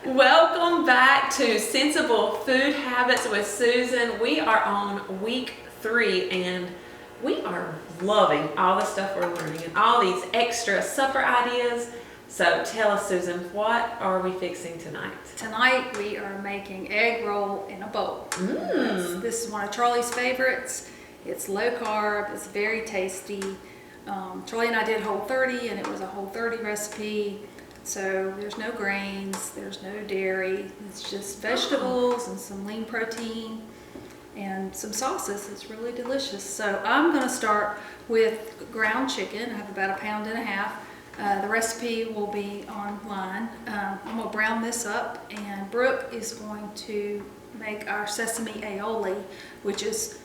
Welcome back to Sensible Food Habits with Susan. We are on week 3 and we are loving all the stuff we're learning and all these extra supper ideas. So tell us, Susan, what are we fixing tonight? Tonight we are making egg roll in a bowl. This is one of Charlie's favorites. It's low carb, it's very tasty. Charlie and I did Whole30 and it was a Whole30 recipe. So there's no grains, there's no dairy, it's just vegetables and some lean protein and some sauces. It's really delicious. So I'm going to start with ground chicken. I have about 1.5 pounds. The recipe will be online. I'm going to brown this up, and Brooke is going to make our Sesame Aioli, which is,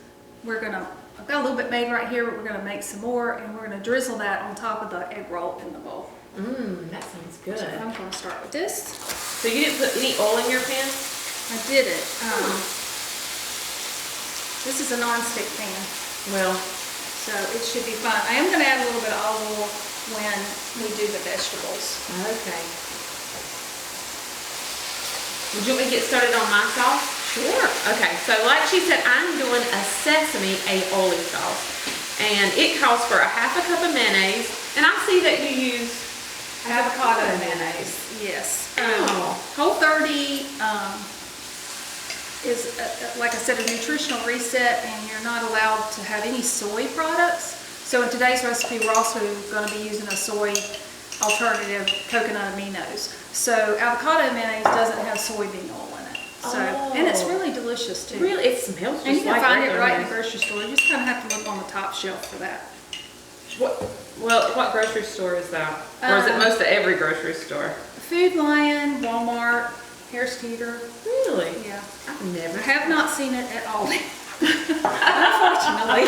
I've got a little bit made right here, but we're going to make some more, and we're going to drizzle that on top of the egg roll in the bowl. That sounds good. So I'm going to start with this. So you didn't put any oil in your pan? I did it. This is a non-stick pan. Well, So it should be fine. I am going to add a little bit of olive oil when we do the vegetables. okay. Would you want me to get started on my sauce? Sure. Okay, so like she said, I'm doing a Sesame Aioli sauce. And it calls for 1/2 cup of mayonnaise. And I see that you use avocado mayonnaise. Yes. Oh. Whole30 is, like I said, a nutritional reset, and you're not allowed to have any soy products. So in today's recipe, we're also going to be using a soy alternative, coconut aminos. So avocado mayonnaise doesn't have soybean oil in it. So, and it's really delicious too. Really, it smells just And you can like find it regular right in the mayonnaise. grocery store. You just kind of have to look on the top shelf for that. What grocery store is that? Or is it most of every grocery store? Food Lion, Walmart, Harris Teeter. Really? Yeah. I've never. I have not seen it at all. Unfortunately.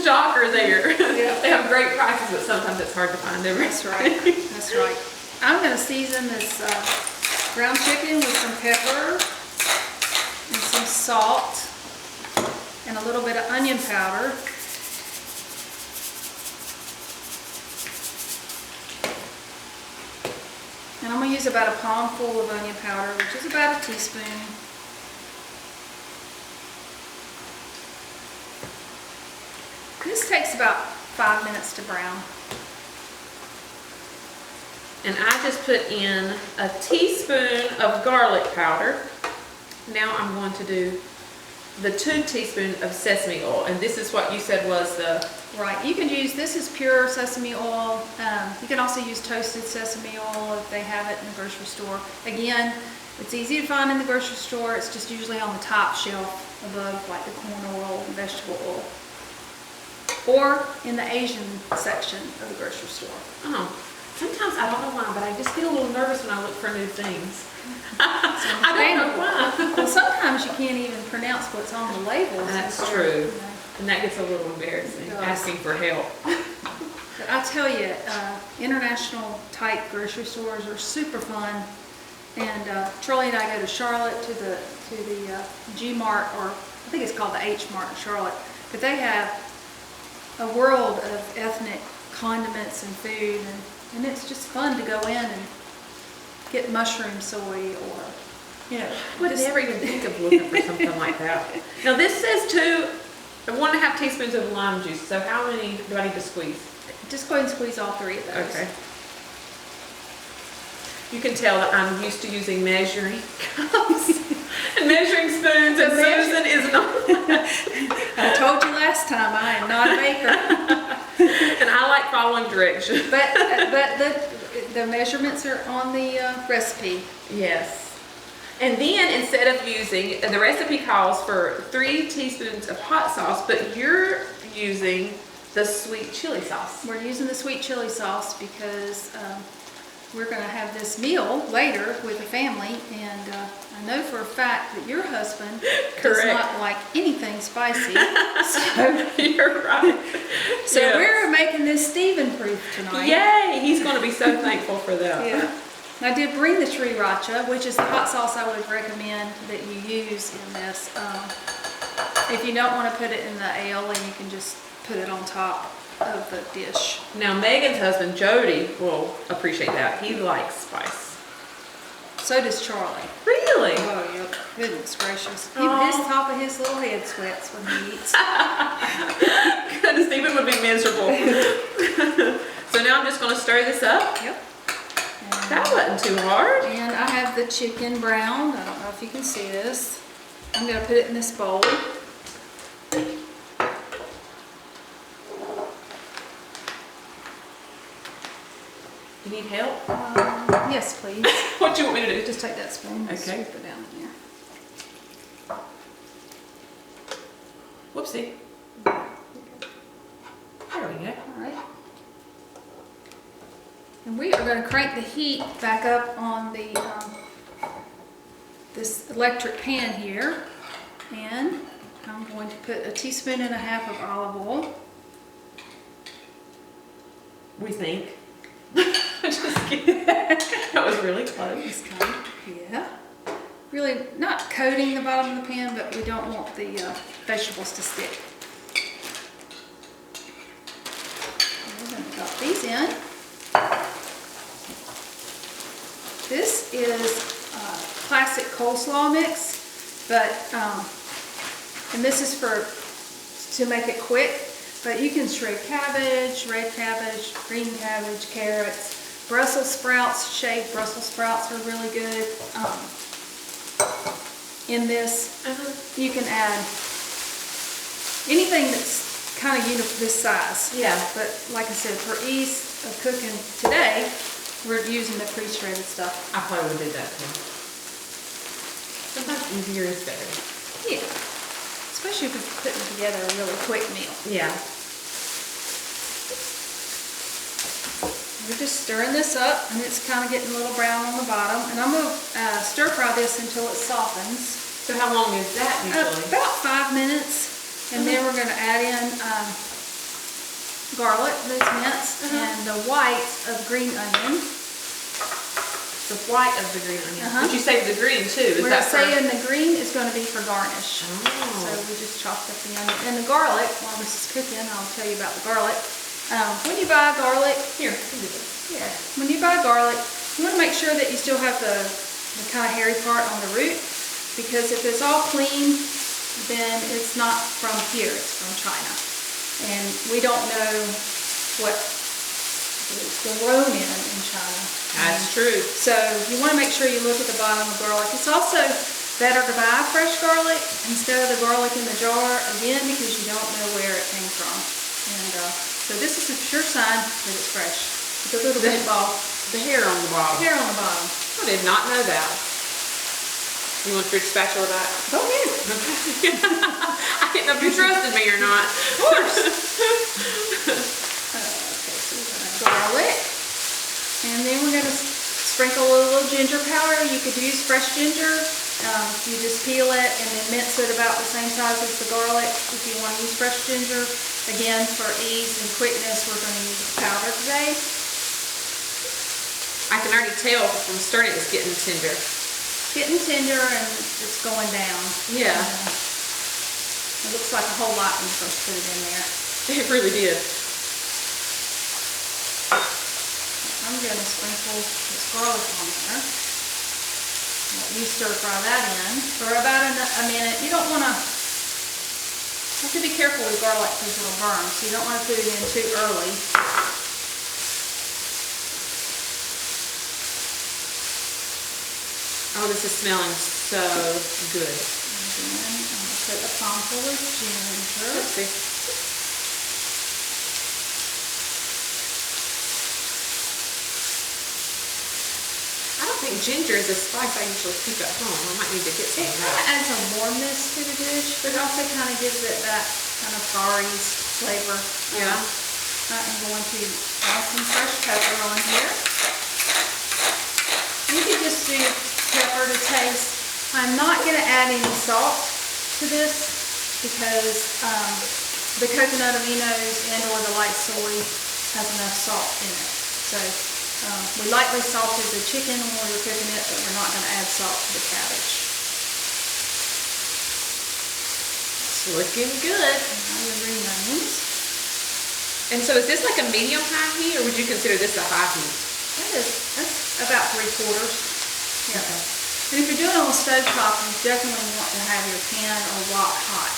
Shocker there. Yeah. They have great prices, but sometimes it's hard to find them. That's right. That's right. I'm going to season this ground chicken with some pepper and some salt and a little bit of onion powder. And I'm going to use about a palm full of onion powder, which is about a teaspoon. This takes about 5 minutes to brown. And I just put in a teaspoon of garlic powder. Now I'm going to do the 2 teaspoons of sesame oil. And this is what you said was the... Right, you can use, this is pure sesame oil. You can also use toasted sesame oil if they have it in the grocery store. Again, it's easy to find in the grocery store. It's just usually on the top shelf above like the corn oil and vegetable oil. Or in the Asian section of the grocery store. Oh, sometimes I don't know why, but I just get a little nervous when I look for new things. I don't know why. Well, sometimes you can't even pronounce what's on the labels. That's So, true. you know. And that gets a little embarrassing, asking for help. But I tell you, international type grocery stores are super fun. And Charlie and I go to Charlotte to the G Mart, or I think it's called the H Mart in Charlotte. But they have a world of ethnic condiments and food, and it's just fun to go in and get mushroom soy, or you know. I would never even think of looking for something like that. Now this says 1.5 teaspoons of lime juice. So how many do I need to squeeze? Just go ahead and squeeze all 3 of those. Okay. You can tell that I'm used to using measuring cups and measuring spoons, and Susan is not. I told you last time, I am not a baker. And I like following directions. But the measurements are on the recipe. Yes. And then instead of using, the recipe calls for 3 teaspoons of hot sauce, but you're using the sweet chili sauce. We're using the sweet chili sauce because we're going to have this meal later with the family, and I know for a fact that your husband does not like anything spicy. So you're right. So yes. We're making this Stephen proof tonight. Yay! He's going to be so thankful for that. Yeah. I did bring the sriracha, which is the hot sauce I would recommend that you use in this. If you don't want to put it in the aioli, you can just put it on top of the dish. Now Megan's husband Jody will appreciate that. He likes spice. So does Charlie. Really? Oh, yep. Goodness gracious. Aw. His top of his little head sweats when he eats. Goodness, Stephen would be miserable. So now I'm just going to stir this up. Yep. That wasn't too hard. And I have the chicken browned. I don't know if you can see this. I'm going to put it in this bowl. You need help? Yes, please. What do you want me to do? Just take that spoon and Okay. scoop it down in here. Whoopsie. There we go. All right. And we are going to crank the heat back up on the this electric pan here. And I'm going to put 1.5 teaspoons of olive oil. We think. Just kidding. That was really close. This kind, yeah. Really not coating the bottom of the pan, but we don't want the vegetables to stick. We're going to drop these in. This is classic coleslaw mix, but and this is to make it quick. But you can shred cabbage, red cabbage, green cabbage, carrots, Brussels sprouts. Shaved Brussels sprouts are really good. In this, you can add anything that's kind of this size. Yeah. But like I said, for ease of cooking today, we're using the pre-shredded stuff. I probably would do that too. Sometimes easier is better. Yeah. Especially if you're putting together a really quick meal. Yeah. We're just stirring this up, and it's kind of getting a little brown on the bottom. And I'm going to stir fry this until it softens. So how long is that usually? About 5 minutes. And then we're going to add in garlic that's minced and the white of green onion. The white of the green onion. But you save the green too. Is We're that saying the green is going to be for garnish. Oh. So we just chopped up the onion. And the garlic, while this is cooking, I'll tell you about the garlic. When you buy garlic, Here. yeah, when you buy garlic, you want to make sure that you still have the kind of hairy part on the root, because if it's all clean, then it's not from here, it's from China. And we don't know what it's grown in China. That's true. So you want to make sure you look at the bottom of garlic. It's also better to buy fresh garlic instead of the garlic in the jar, again, because you don't know where it came from. And so this is a sure sign that it's fresh. It's a little bit ball. The hair on the bottom. Hair on the bottom. I did not know that. You want your spatula back? Go ahead. I didn't know if you trusted me or not. Of course. Okay, so we're going to garlic. And then we're going to sprinkle a little ginger powder. You could use fresh ginger. You just peel it and then mince it about the same size as the garlic. If you want to use fresh ginger, again, for ease and quickness, we're going to use powder today. I can already tell from stirring it, it's getting tender. Getting tender and it's going down. Yeah. It looks like a whole lot when you first put it in there. It really did. I'm going to sprinkle this garlic on there. Let you stir fry that in for about a minute. You don't want to, have to be careful with garlic because it'll burn, so you don't want to put it in too early. Oh, this is smelling so good. And then I'm going to put a palm full of ginger. Let's see. I don't think ginger is a spice I usually pick at home. I might need to get some It of kind of that. adds a warmness to the dish, but it also kind of gives it that kind of curries flavor. Yeah. I'm going to add some fresh pepper on here. You can just do pepper to taste. I'm not going to add any salt to this because the coconut aminos and or the light soy has enough salt in it. So we lightly salted the chicken when we were cooking it, but we're not going to add salt to the cabbage. It's looking good. Now your green onions. And so is this like a medium high heat, or would you consider this a high heat? That's about 3/4. Yeah. And if you're doing it on the stove top, you definitely want to have your pan or wok hot.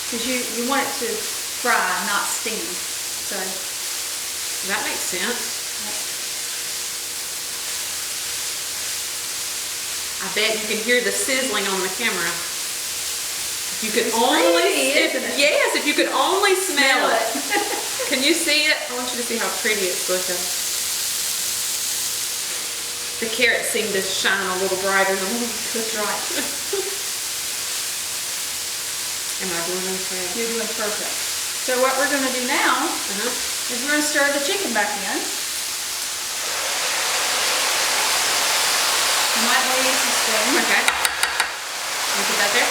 Because you want it to fry, not steam. So That makes sense. I bet you can hear the sizzling on the camera. If you could isn't it? Yes, if you could only smell it. Can you see it? I want you to see how pretty it's looking. The carrots seem to shine a little brighter than when we cooked right. Am I doing okay? You're doing perfect. So what we're going to do now is we're going to stir the chicken back in. You might want to use a spoon. Okay. Can you put that there?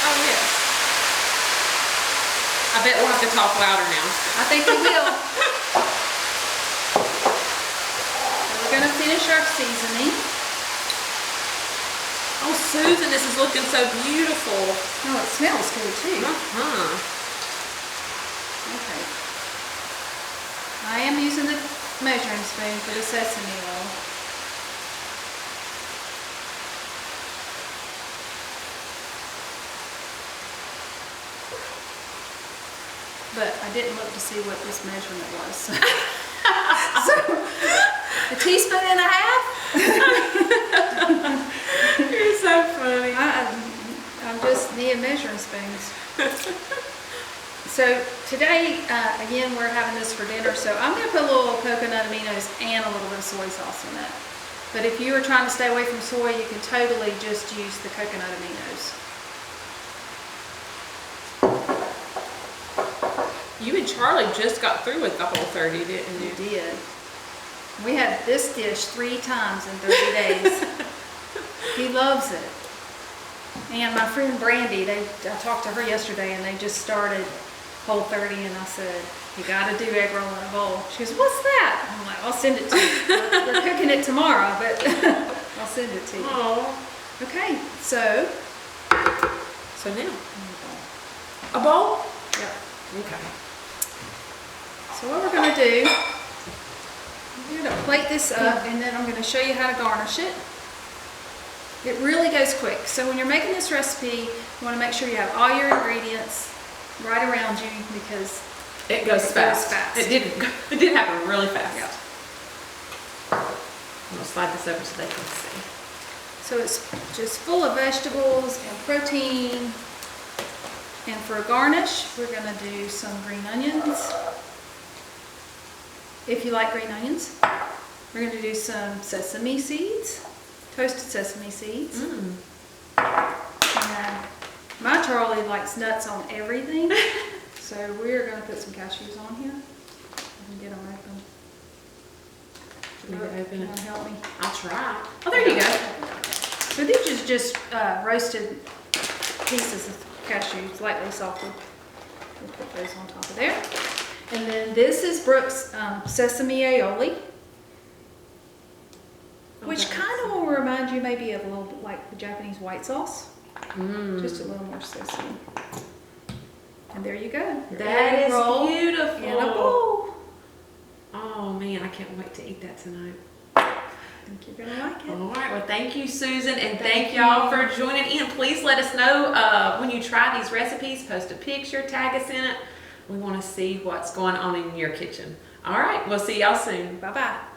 Oh, yes. I bet we'll have to talk louder now. I think we will. So we're going to finish our seasoning. Oh, Susan, this is looking so beautiful. Oh, it smells good too. Okay. I am using the measuring spoon for the sesame oil. But I didn't look to see what this measurement was. So, a teaspoon and a half? You're so funny. I'm just needing measuring spoons. So today, again, we're having this for dinner. So I'm going to put a little coconut aminos and a little bit of soy sauce in it. But if you are trying to stay away from soy, you can totally just use the coconut aminos. You and Charlie just got through with the whole 30, didn't you? We did. We had this dish 3 times in 30 days. He loves it. And my friend Brandy, I talked to her yesterday and they just started Whole 30 and I said, you gotta do egg roll in a bowl. She goes, what's that? I'm like, I'll send it to you. We're cooking it tomorrow, but I'll send it to you. Oh. Okay, so now. A bowl? Yep. Okay. So what we're gonna do, we're gonna plate this up and then I'm gonna show you how to garnish it. It really goes quick. So when you're making this recipe, you want to make sure you have all your ingredients right around you because it goes fast. It did happen really fast. Yeah. I'm gonna slide this over so they can see. So it's just full of vegetables and protein. And for a garnish, we're gonna do some green onions. If you like green onions, we're gonna do some sesame seeds. Toasted sesame seeds. And my Charlie likes nuts on everything, so we're going to put some cashews on here. I can get them open. Can you help me? I'll try. Oh, there you go. So these are just roasted pieces of cashews, lightly salted. We'll put those on top of there. And then this is Brooke's Sesame Aioli. Which kind of will remind you maybe of a little bit like the Japanese white sauce. Just a little more sesame. And there you go. That is beautiful. In a bowl. Oh man, I can't wait to eat that tonight. I think you're going to like it. All right, well thank you Susan and thank y'all for joining in. Please let us know when you try these recipes, post a picture, tag us in it. We want to see what's going on in your kitchen. All right, we'll see y'all soon. Bye-bye.